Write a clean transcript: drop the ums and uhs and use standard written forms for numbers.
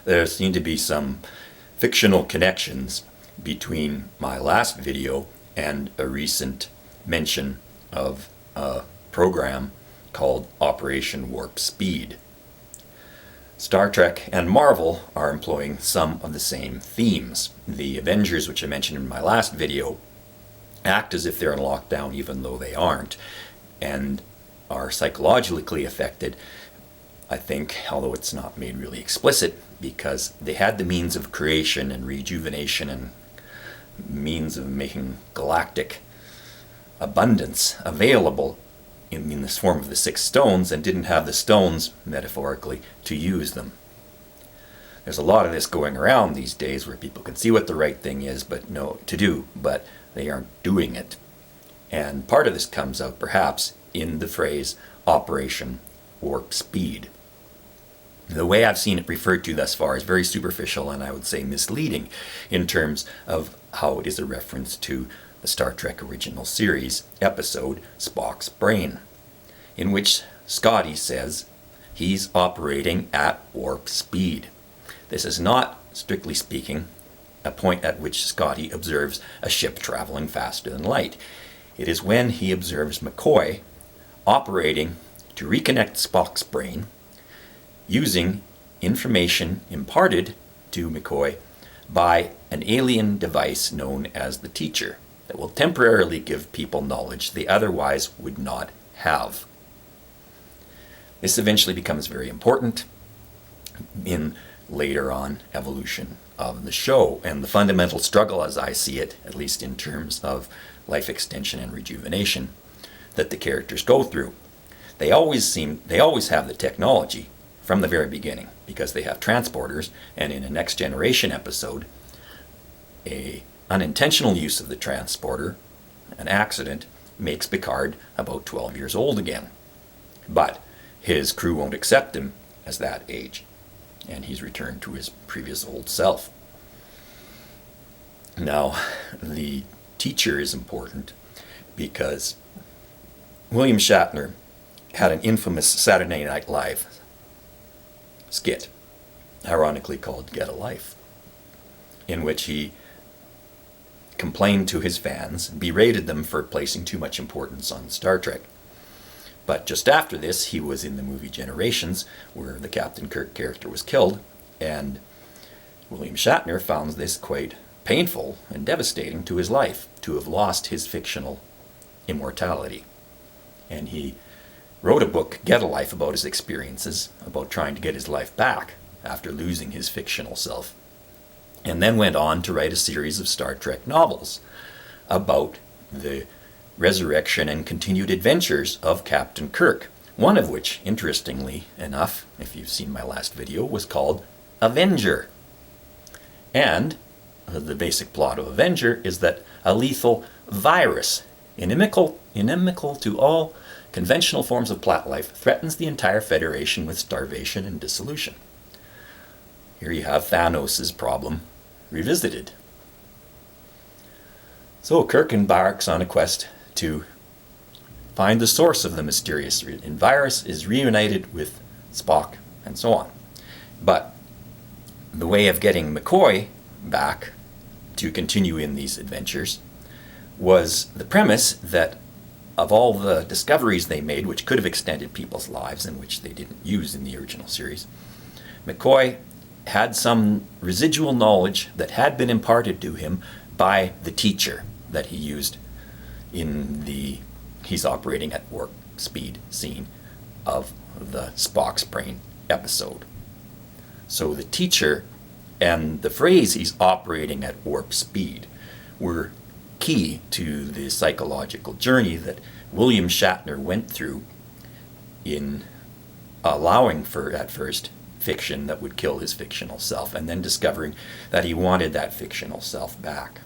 there seem to be some fictional connections between my last video and a recent mention of a program called Operation Warp Speed. Star Trek and Marvel are employing some of the same themes. The Avengers, which I mentioned in my last video, act as if they're in lockdown even though they aren't, and are psychologically affected, I think, although it's not made really explicit, because they had the means of creation and rejuvenation and means of making galactic abundance available in this form of the 6 stones, and didn't have the stones, metaphorically, to use them. There's a lot of this going around these days where people can see what the right thing is to do, but they aren't doing it. And part of this comes out perhaps in the phrase Operation Warp Speed. The way I've seen it referred to thus far is very superficial and I would say misleading in terms of how it is a reference to the Star Trek original series episode Spock's Brain, in which Scotty says he's operating at warp speed. This is not, strictly speaking, a point at which Scotty observes a ship traveling faster than light. It is when he observes McCoy operating to reconnect Spock's brain using information imparted to McCoy by an alien device known as the Teacher that will temporarily give people knowledge they otherwise would not have. This eventually becomes very important in later on evolution of the show, and the fundamental struggle, as I see it, at least in terms of life extension and rejuvenation, that the characters go through. They always have the technology from the very beginning, because they have transporters, and in a Next Generation episode, a unintentional use of the transporter, an accident, makes Picard about 12 years old again. But his crew won't accept him as that age, and he's returned to his previous old self. Now, the Teacher is important because William Shatner had an infamous Saturday Night Live skit, ironically called Get a Life, in which he complained to his fans, berated them for placing too much importance on Star Trek. But just after this, he was in the movie Generations, where the Captain Kirk character was killed, and William Shatner found this quite painful and devastating to his life, to have lost his fictional immortality. And he wrote a book, Get a Life, about his experiences, about trying to get his life back after losing his fictional self. And then went on to write a series of Star Trek novels about the resurrection and continued adventures of Captain Kirk, one of which, interestingly enough, if you've seen my last video, was called Avenger. And the basic plot of Avenger is that a lethal virus, inimical to all conventional forms of plant life, threatens the entire Federation with starvation and dissolution. Here you have Thanos' problem revisited. So Kirk embarks on a quest to find the source of the mysterious virus, is reunited with Spock, and so on. But the way of getting McCoy back to continue in these adventures was the premise that of all the discoveries they made, which could have extended people's lives and which they didn't use in the original series, McCoy had some residual knowledge that had been imparted to him by the Teacher that he used in the he's operating at warp speed scene of the Spock's Brain episode. So the Teacher and the phrase he's operating at warp speed were key to the psychological journey that William Shatner went through in allowing for, at first, fiction that would kill his fictional self, and then discovering that he wanted that fictional self back.